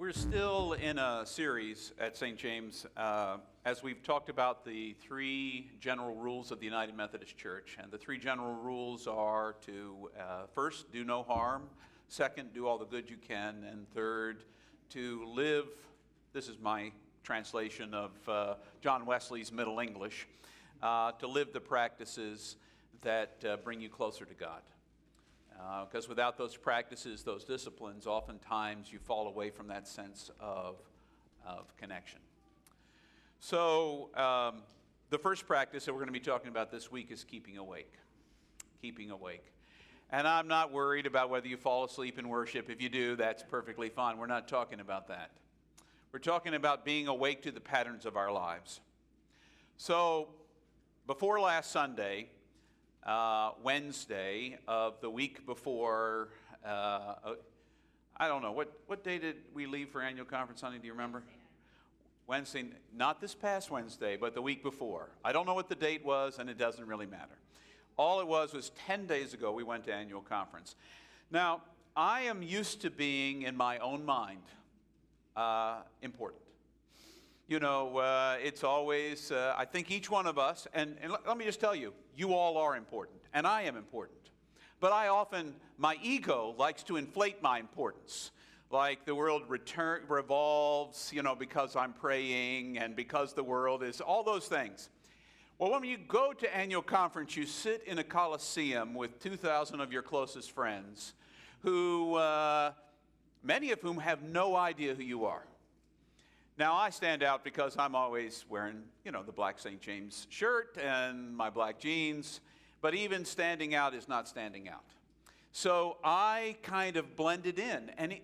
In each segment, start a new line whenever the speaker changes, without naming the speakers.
We're still in a series at St. James as we've talked about the three general rules of the United Methodist Church. And the three general rules are to first, do no harm. Second, do all the good you can. And third, to live, this is my translation of John Wesley's Middle English, to live the practices that bring you closer to God. Because without those practices, those disciplines, oftentimes you fall away from that sense of connection. So the first practice that we're going to be talking about this week is keeping awake. Keeping awake. And I'm not worried about whether you fall asleep in worship. If you do, that's perfectly fine. We're not talking about that. We're talking about being awake to the patterns of our lives. So before last Sunday, Wednesday of the week before, I don't know, what day did we leave for annual conference, honey? Do you remember? Wednesday, not this past Wednesday, but the week before. I don't know what the date was, and it doesn't really matter. All it was 10 days ago we went to annual conference. Now, I am used to being, in my own mind, important. You know, it's always, I think each one of us, and let me just tell you, you all are important, and I am important. But my ego likes to inflate my importance. Like the world revolves, you know, because I'm praying and because the world is, all those things. Well, when you go to annual conference, you sit in a coliseum with 2,000 of your closest friends who, many of whom have no idea who you are. Now, I stand out because I'm always wearing, you know, the black St. James shirt and my black jeans, but even standing out is not standing out. So I kind of blended in, and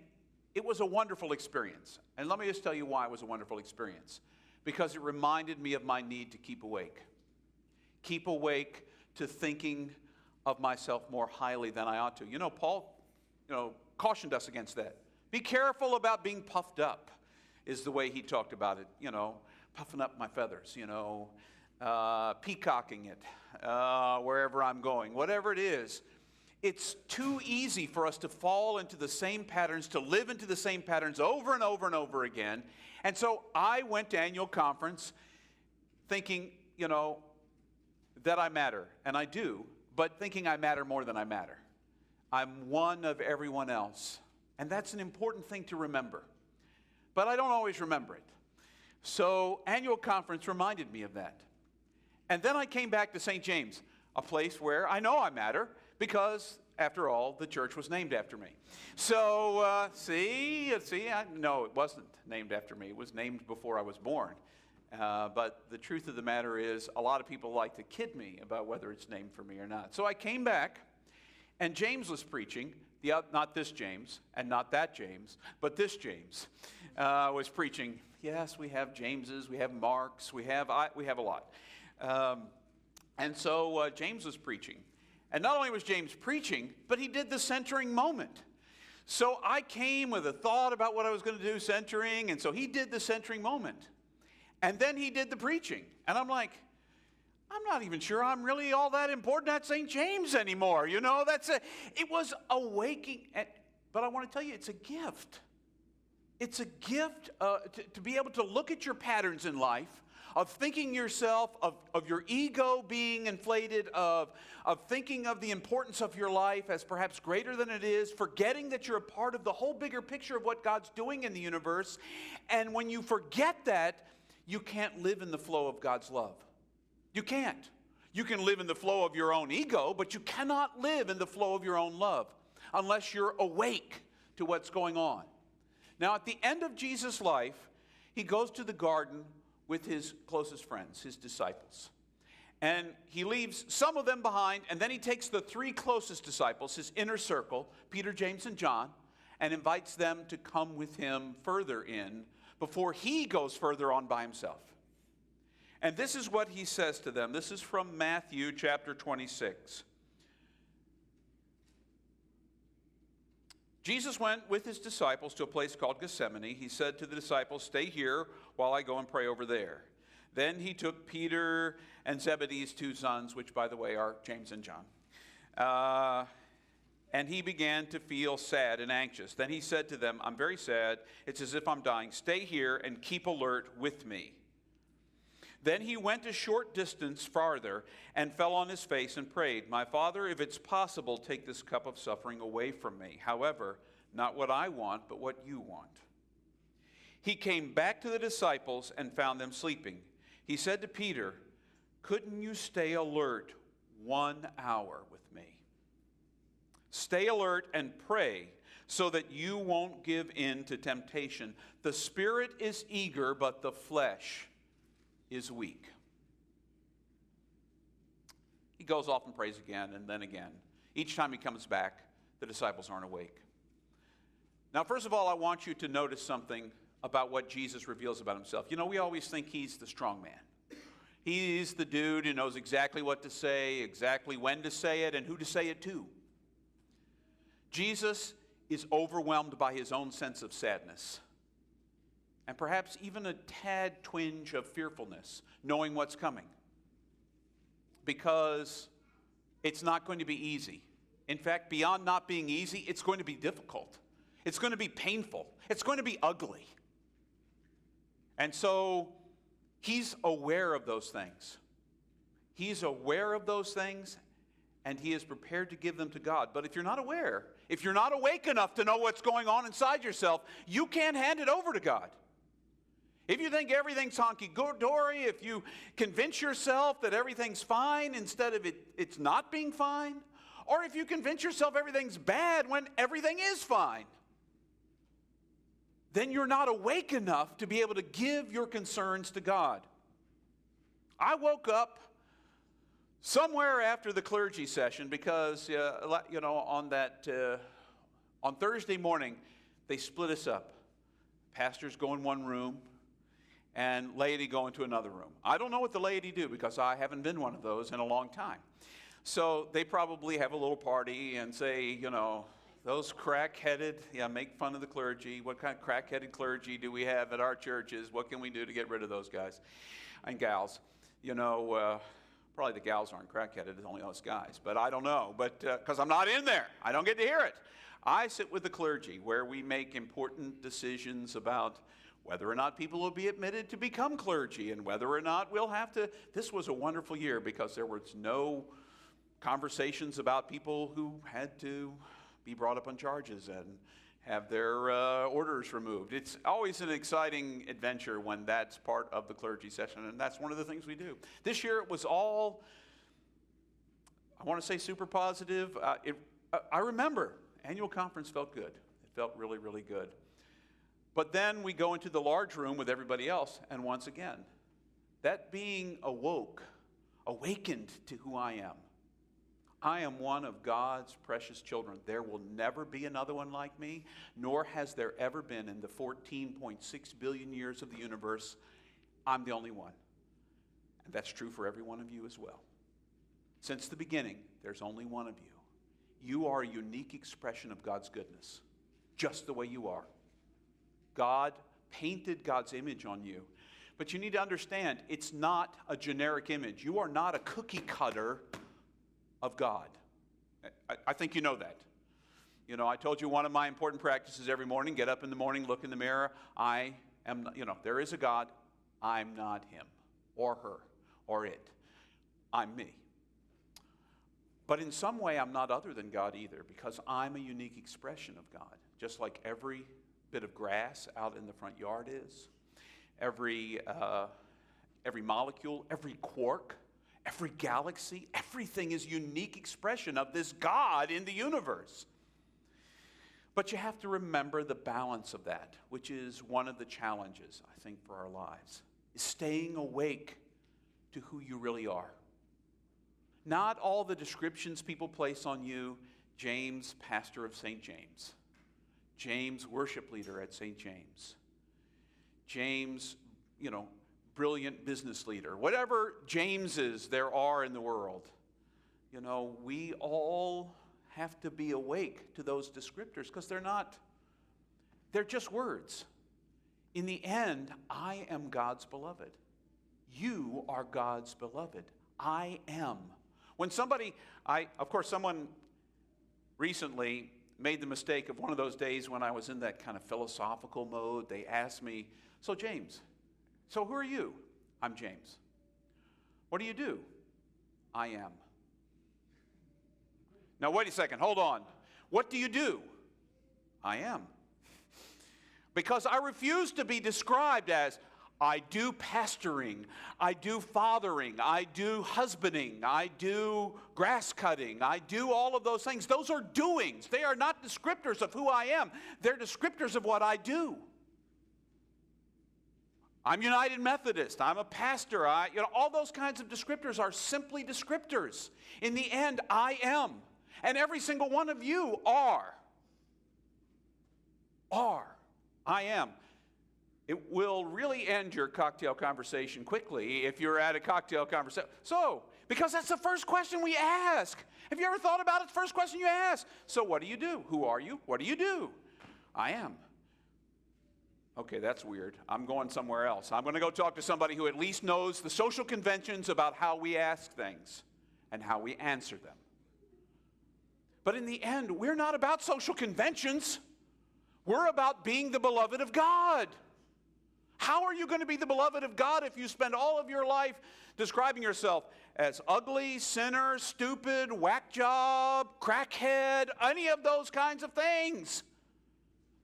it was a wonderful experience. And let me just tell you why it was a wonderful experience. Because it reminded me of my need to keep awake. Keep awake to thinking of myself more highly than I ought to. You know, Paul, cautioned us against that. Be careful about being puffed up. Is the way he talked about it, you know, puffing up my feathers, you know, peacocking it wherever I'm going, whatever it is. It's too easy for us to fall into the same patterns, to live into the same patterns over and over and over again. And so I went to annual conference thinking, you know, that I matter, and I do, but thinking I matter more than I matter. I'm one of everyone else, and that's an important thing to remember. But I don't always remember it. So annual conference reminded me of that. And then I came back to St. James, a place where I know I matter because, after all, the church was named after me. So, no, it wasn't named after me. It was named before I was born. But the truth of the matter is a lot of people like to kid me about whether it's named for me or not. So I came back, and James was preaching. Not this James, and not that James, but this James was preaching. Yes, we have Jameses, we have Marks, we have a lot. And so James was preaching. And not only was James preaching, but he did the centering moment. So I came with a thought about what I was going to do centering, and so he did the centering moment. And then he did the preaching. And I'm like, I'm not even sure I'm really all that important at St. James anymore. You know, it was a waking. But I want to tell you, it's a gift. It's a gift to be able to look at your patterns in life, of thinking yourself, of your ego being inflated, of thinking of the importance of your life as perhaps greater than it is, forgetting that you're a part of the whole bigger picture of what God's doing in the universe. And when you forget that, you can't live in the flow of God's love. You can't. You can live in the flow of your own ego, but you cannot live in the flow of your own love unless you're awake to what's going on. Now, at the end of Jesus' life, he goes to the garden with his closest friends, his disciples. And he leaves some of them behind, and then he takes the three closest disciples, his inner circle, Peter, James, and John, and invites them to come with him further in before he goes further on by himself. And this is what he says to them. This is from Matthew chapter 26. Jesus went with his disciples to a place called Gethsemane. He said to the disciples, "Stay here while I go and pray over there." Then he took Peter and Zebedee's two sons, which, by the way, are James and John, and he began to feel sad and anxious. Then he said to them, I'm very sad. It's as if I'm dying. Stay here and keep alert with me. Then he went a short distance farther and fell on his face and prayed, My Father, if it's possible, take this cup of suffering away from me. However, not what I want, but what you want. He came back to the disciples and found them sleeping. He said to Peter, couldn't you stay alert 1 hour with me? Stay alert and pray so that you won't give in to temptation. The spirit is eager, but the flesh is weak. He goes off and prays again and then again. Each time he comes back, the disciples aren't awake. Now, first of all, I want you to notice something about what Jesus reveals about himself. You know, we always think he's the strong man. He's the dude who knows exactly what to say, exactly when to say it, and who to say it to. Jesus is overwhelmed by his own sense of sadness, and perhaps even a tad twinge of fearfulness, knowing what's coming. Because it's not going to be easy. In fact, beyond not being easy, it's going to be difficult. It's going to be painful. It's going to be ugly. And so he's aware of those things. He's aware of those things, and he is prepared to give them to God. But if you're not aware, if you're not awake enough to know what's going on inside yourself, you can't hand it over to God. If you think everything's honky-dory, if you convince yourself that everything's fine instead of it's not being fine, or if you convince yourself everything's bad when everything is fine, then you're not awake enough to be able to give your concerns to God. I woke up somewhere after the clergy session because, on Thursday morning, they split us up. Pastors go in one room, and laity go into another room. I don't know what the laity do because I haven't been one of those in a long time. So they probably have a little party and say, those crack-headed, make fun of the clergy. What kind of crack-headed clergy do we have at our churches? What can we do to get rid of those guys and gals? Probably the gals aren't crack-headed, it's only us guys. But I don't know, because I'm not in there. I don't get to hear it. I sit with the clergy where we make important decisions about whether or not people will be admitted to become clergy and whether or not we'll have to. This was a wonderful year because there was no conversations about people who had to be brought up on charges and have their orders removed. It's always an exciting adventure when that's part of the clergy session, and that's one of the things we do. This year it was all, I want to say super positive. I remember annual conference felt good. It felt really, really good. But then we go into the large room with everybody else, and once again, that being awakened to who I am. I am one of God's precious children. There will never be another one like me, nor has there ever been in the 14.6 billion years of the universe. I'm the only one. And that's true for every one of you as well. Since the beginning, there's only one of you. You are a unique expression of God's goodness, just the way you are. God painted God's image on you. But you need to understand, it's not a generic image. You are not a cookie cutter of God. I think you know that. I told you one of my important practices every morning, get up in the morning, look in the mirror. I am, there is a God. I'm not him or her or it. I'm me. But in some way, I'm not other than God either because I'm a unique expression of God, just like every bit of grass out in the front yard is. Every molecule, every quark, every galaxy, everything is a unique expression of this God in the universe. But you have to remember the balance of that, which is one of the challenges, I think, for our lives, is staying awake to who you really are. Not all the descriptions people place on you, James, pastor of St. James. James, worship leader at St. James. James, brilliant business leader. Whatever Jameses there are in the world, we all have to be awake to those descriptors because they're just words. In the end, I am God's beloved. You are God's beloved. I am. When someone recently made the mistake of one of those days when I was in that kind of philosophical mode. They asked me, "So James, so who are you?" "I'm James." "What do you do?" "I am." Now wait a second, hold on. "What do you do?" "I am." Because I refuse to be described as, I do pastoring, I do fathering, I do husbanding, I do grass cutting, I do all of those things. Those are doings. They are not descriptors of who I am. They're descriptors of what I do. I'm United Methodist, I'm a pastor, all those kinds of descriptors are simply descriptors. In the end, I am. And every single one of you are. I am. It will really end your cocktail conversation quickly if you're at a cocktail conversation. So, because that's the first question we ask. Have you ever thought about it? The first question you ask. So what do you do? Who are you? What do you do? I am. Okay, that's weird. I'm going somewhere else. I'm going to go talk to somebody who at least knows the social conventions about how we ask things and how we answer them. But in the end, we're not about social conventions. We're about being the beloved of God. How are you going to be the beloved of God if you spend all of your life describing yourself as ugly, sinner, stupid, whack job, crackhead, any of those kinds of things?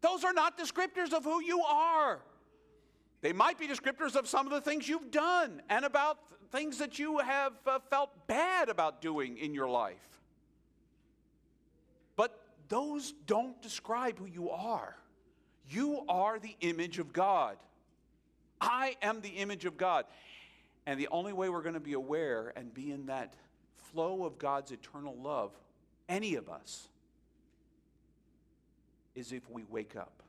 Those are not descriptors of who you are. They might be descriptors of some of the things you've done and about things that you have felt bad about doing in your life. But those don't describe who you are. You are the image of God. I am the image of God. And the only way we're going to be aware and be in that flow of God's eternal love, any of us, is if we wake up.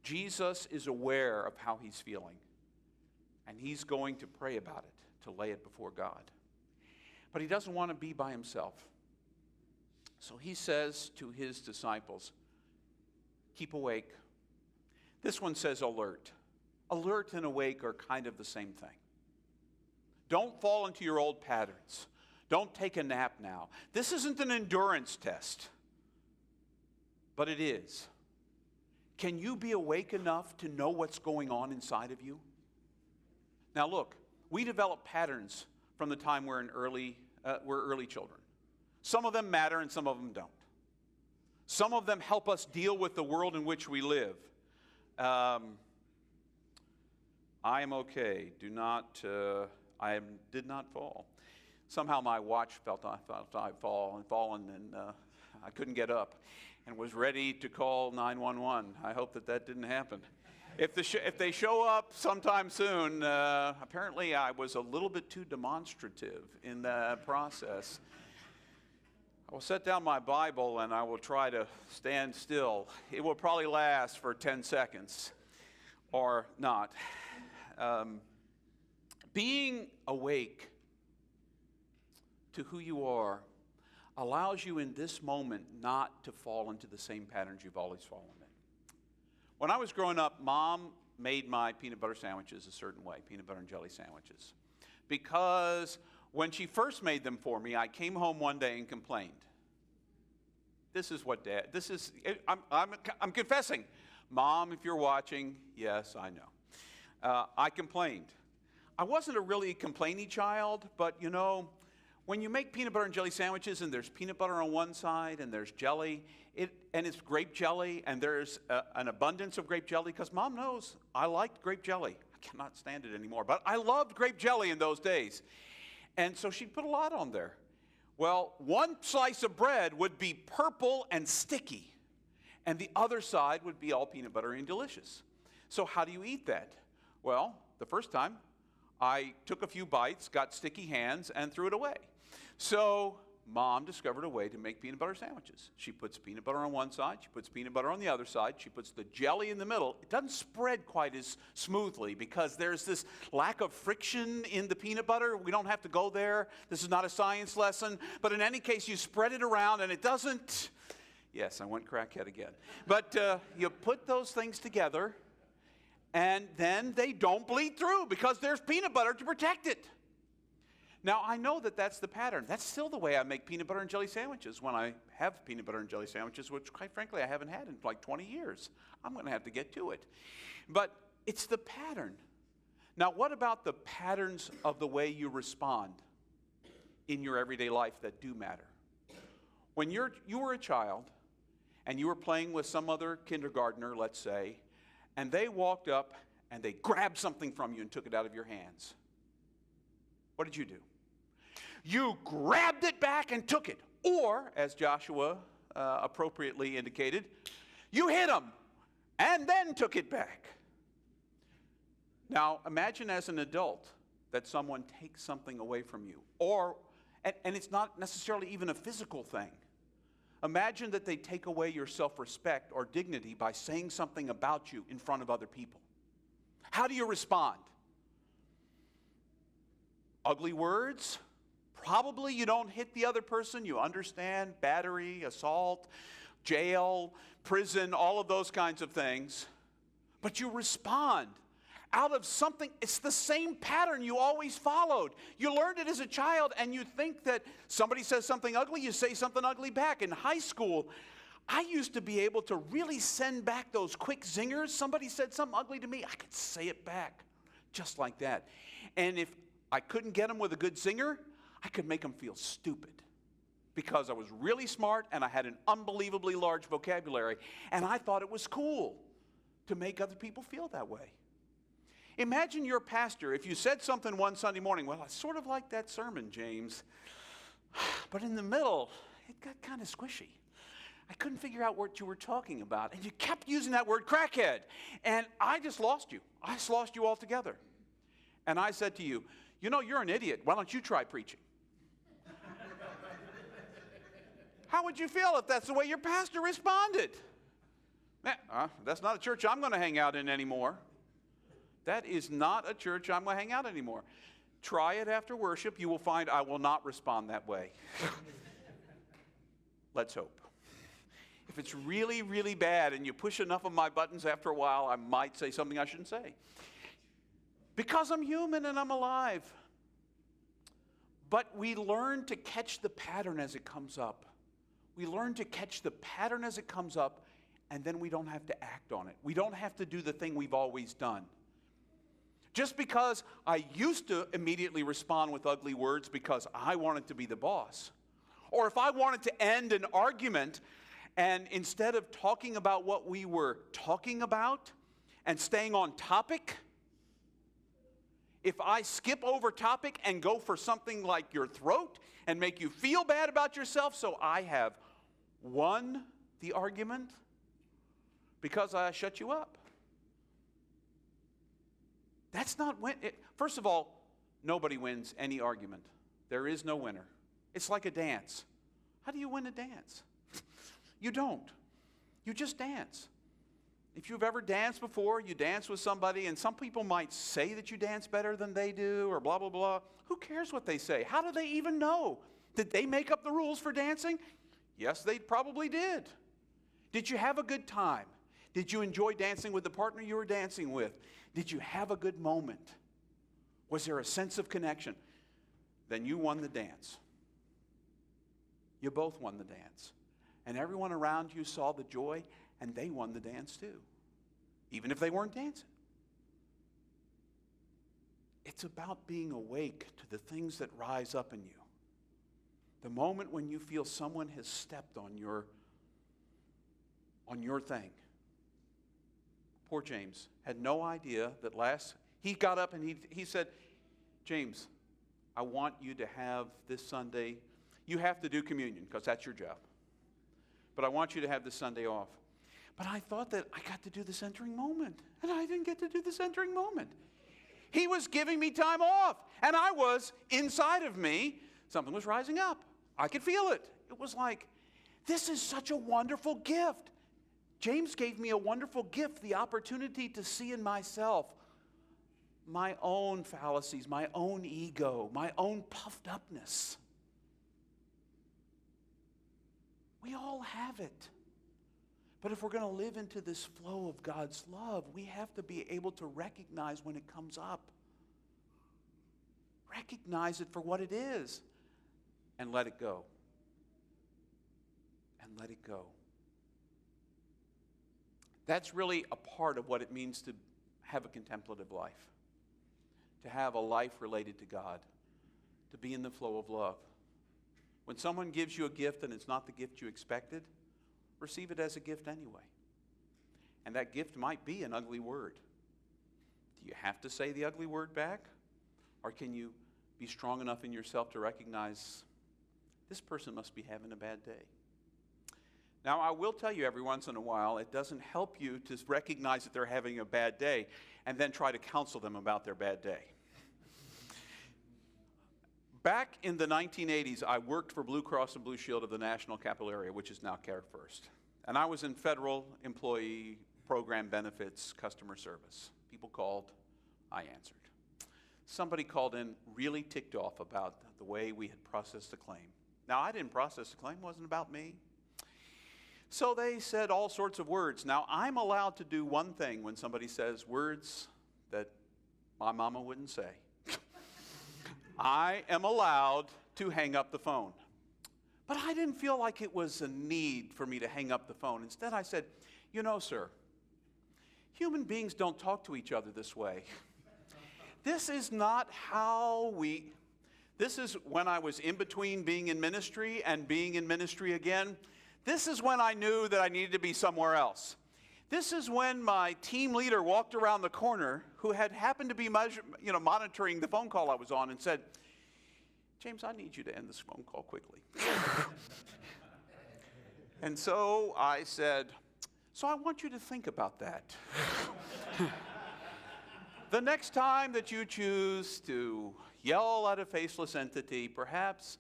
Jesus is aware of how he's feeling, and he's going to pray about it, to lay it before God. But he doesn't want to be by himself. So he says to his disciples, keep awake. This one says alert. Alert and awake are kind of the same thing. Don't fall into your old patterns. Don't take a nap now. This isn't an endurance test, but it is. Can you be awake enough to know what's going on inside of you? Now look, we develop patterns from the time we're early children. Some of them matter and some of them don't. Some of them help us deal with the world in which we live. I am okay. I did not fall. Somehow my watch felt I'd fallen, and I couldn't get up and was ready to call 911. I hope that didn't happen. If they show up sometime soon, apparently I was a little bit too demonstrative in the process. I will set down my Bible and I will try to stand still. It will probably last for 10 seconds or not. Being awake to who you are allows you in this moment not to fall into the same patterns you've always fallen in. When I was growing up, Mom made my peanut butter sandwiches a certain way, peanut butter and jelly sandwiches. Because when she first made them for me, I came home one day and complained. I'm confessing. Mom, if you're watching, yes, I know. I complained. I wasn't a really complainy child, but when you make peanut butter and jelly sandwiches and there's peanut butter on one side and there's jelly, and it's grape jelly and there's an abundance of grape jelly, because Mom knows I liked grape jelly. I cannot stand it anymore, but I loved grape jelly in those days. And so she'd put a lot on there. Well, one slice of bread would be purple and sticky, and the other side would be all peanut butter and delicious. So how do you eat that? Well, the first time, I took a few bites, got sticky hands, and threw it away. So Mom discovered a way to make peanut butter sandwiches. She puts peanut butter on one side, she puts peanut butter on the other side, she puts the jelly in the middle. It doesn't spread quite as smoothly because there's this lack of friction in the peanut butter. We don't have to go there. This is not a science lesson. But in any case, you spread it around and it doesn't... Yes, I went crackhead again. But you put those things together and then they don't bleed through because there's peanut butter to protect it. Now, I know that that's the pattern. That's still the way I make peanut butter and jelly sandwiches when I have peanut butter and jelly sandwiches, which, quite frankly, I haven't had in like 20 years. I'm going to have to get to it. But it's the pattern. Now, what about the patterns of the way you respond in your everyday life that do matter? When you were a child and you were playing with some other kindergartner, let's say, and they walked up and they grabbed something from you and took it out of your hands, what did you do? You grabbed it back and took it. Or, as Joshua appropriately indicated, you hit them and then took it back. Now, imagine as an adult that someone takes something away from you. And it's not necessarily even a physical thing. Imagine that they take away your self-respect or dignity by saying something about you in front of other people. How do you respond? Ugly words? Probably you don't hit the other person. You understand battery, assault, jail, prison, all of those kinds of things. But you respond out of something. It's the same pattern you always followed. You learned it as a child, and you think that somebody says something ugly, you say something ugly back. In high school, I used to be able to really send back those quick zingers. Somebody said something ugly to me, I could say it back just like that. And if I couldn't get them with a good zinger, I could make them feel stupid because I was really smart and I had an unbelievably large vocabulary, and I thought it was cool to make other people feel that way. Imagine your pastor, if you said something one Sunday morning, well, I sort of like that sermon, James, but in the middle, it got kind of squishy. I couldn't figure out what you were talking about, and you kept using that word crackhead, and I just lost you. I just lost you altogether. And I said to you, you know, you're an idiot. Why don't you try preaching? How would you feel if that's the way your pastor responded? That's not a church I'm going to hang out in anymore. That is not a church I'm going to hang out anymore. Try it after worship. You will find I will not respond that way. Let's hope. If it's really, really bad and you push enough of my buttons after a while, I might say something I shouldn't say. Because I'm human and I'm alive. But we learn to catch the pattern as it comes up. We learn to catch the pattern as it comes up, and then we don't have to act on it. We don't have to do the thing we've always done. Just because I used to immediately respond with ugly words because I wanted to be the boss, or if I wanted to end an argument, and instead of talking about what we were talking about and staying on topic, if I skip over topic and go for something like your throat and make you feel bad about yourself, so I have won the argument because I shut you up. That's not win. First of all, nobody wins any argument. There is no winner. It's like a dance. How do you win a dance? You don't. You just dance. If you've ever danced before, you dance with somebody, and some people might say that you dance better than they do, or blah, blah, blah. Who cares what they say? How do they even know? Did they make up the rules for dancing? Yes, they probably did. Did you have a good time? Did you enjoy dancing with the partner you were dancing with? Did you have a good moment? Was there a sense of connection? Then you won the dance. You both won the dance. And everyone around you saw the joy, and they won the dance too, even if they weren't dancing. It's about being awake to the things that rise up in you. The moment when you feel someone has stepped on your thing. Poor James had no idea that he got up and he said, James, I want you to have this Sunday, you have to do communion because that's your job. But I want you to have this Sunday off. But I thought that I got to do this entering moment, and I didn't get to do this entering moment. He was giving me time off, and I was, inside of me, something was rising up. I could feel it. It was like, this is such a wonderful gift. James gave me a wonderful gift, the opportunity to see in myself my own fallacies, my own ego, my own puffed upness. We all have it. But if we're going to live into this flow of God's love, we have to be able to recognize when it comes up. recognize it for what it is and let it go. And let it go. That's really a part of what it means to have a contemplative life, to have a life related to God, to be in the flow of love. When someone gives you a gift and it's not the gift you expected, receive it as a gift anyway. And that gift might be an ugly word. Do you have to say the ugly word back? Or can you be strong enough in yourself to recognize this person must be having a bad day? Now, I will tell you every once in a while, it doesn't help you to recognize that they're having a bad day and then try to counsel them about their bad day. Back in the 1980s, I worked for Blue Cross and Blue Shield of the National Capital Area, which is now CareFirst. And I was in federal employee program benefits customer service. People called, I answered. Somebody called in really ticked off about the way we had processed the claim. Now, I didn't process the claim, it wasn't about me. So they said all sorts of words. Now, I'm allowed to do one thing when somebody says words that my mama wouldn't say. I am allowed to hang up the phone. But I didn't feel like it was a need for me to hang up the phone. Instead, I said, you know, sir, human beings don't talk to each other this way. This is not how this is when I was in between being in ministry and being in ministry again. This is when I knew that I needed to be somewhere else. This is when my team leader walked around the corner, who had happened to be monitoring the phone call I was on, and said, James, I need you to end this phone call quickly. And so I said, so I want you to think about that. The next time that you choose to yell at a faceless entity, perhaps,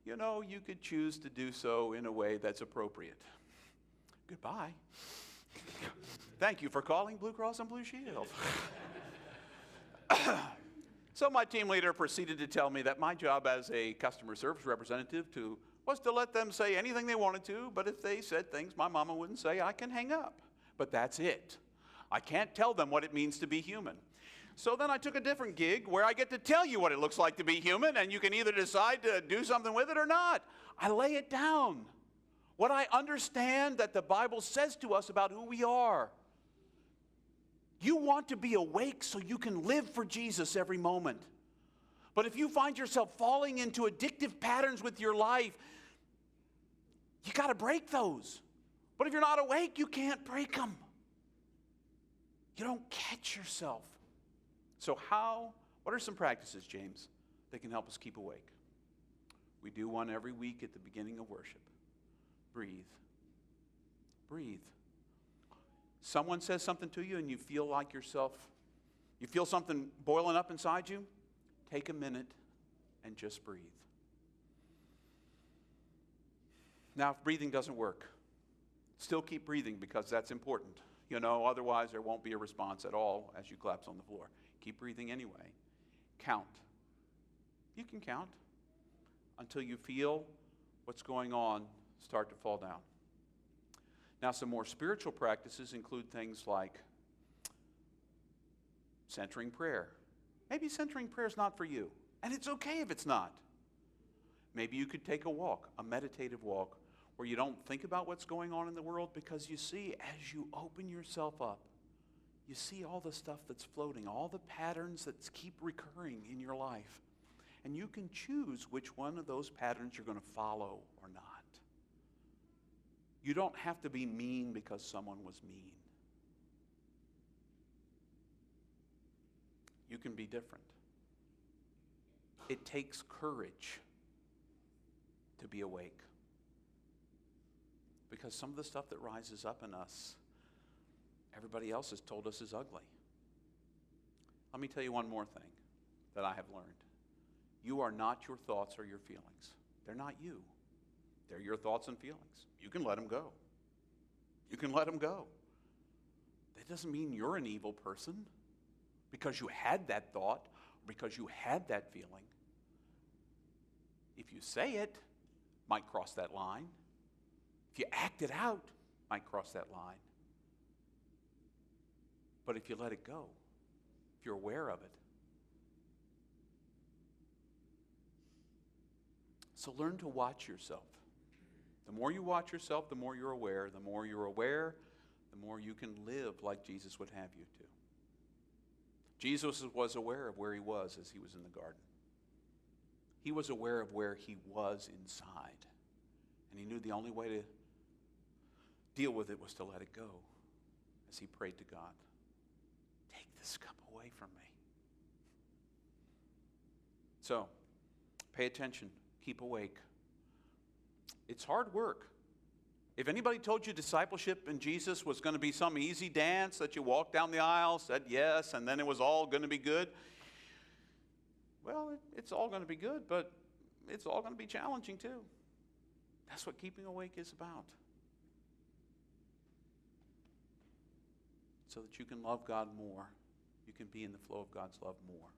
you could choose to do so in a way that's appropriate. Goodbye. Thank you for calling Blue Cross and Blue Shield. So my team leader proceeded to tell me that my job as a customer service representative was to let them say anything they wanted to, but if they said things my mama wouldn't say, I can hang up. But that's it. I can't tell them what it means to be human. So then I took a different gig where I get to tell you what it looks like to be human, and you can either decide to do something with it or not. I lay it down. What I understand that the Bible says to us about who we are. You want to be awake so you can live for Jesus every moment. But if you find yourself falling into addictive patterns with your life, you got to break those. But if you're not awake, you can't break them. You don't catch yourself. So what are some practices, James, that can help us keep awake? We do one every week at the beginning of worship. Breathe. Breathe. Someone says something to you and you feel like you feel something boiling up inside you, take a minute and just breathe. Now, if breathing doesn't work, still keep breathing because that's important. Otherwise there won't be a response at all as you collapse on the floor. Keep breathing anyway. Count. You can count until you feel what's going on start to fall down. Now, some more spiritual practices include things like centering prayer. Maybe centering prayer is not for you, and it's okay if it's not. Maybe you could take a walk, a meditative walk, where you don't think about what's going on in the world, because you see, as you open yourself up, you see all the stuff that's floating, all the patterns that keep recurring in your life. And you can choose which one of those patterns you're going to follow or not. You don't have to be mean because someone was mean. You can be different. It takes courage to be awake. Because some of the stuff that rises up in us, everybody else has told us is ugly. Let me tell you one more thing that I have learned. You are not your thoughts or your feelings. They're not you. They're your thoughts and feelings. You can let them go. You can let them go. That doesn't mean you're an evil person because you had that thought, or because you had that feeling. If you say it, might cross that line. If you act it out, might cross that line. But if you let it go, if you're aware of it, So learn to watch yourself. The more you watch yourself, the more you're aware. The more you're aware, the more you can live like Jesus would have you to. Jesus was aware of where he was as he was in the garden. He was aware of where he was inside. And he knew the only way to deal with it was to let it go as he prayed to God. Take this cup away from me. So, pay attention. Keep awake. It's hard work. If anybody told you discipleship in Jesus was going to be some easy dance that you walked down the aisle, said yes, and then it was all going to be good, well, it's all going to be good, but it's all going to be challenging too. That's what keeping awake is about. So that you can love God more. You can be in the flow of God's love more.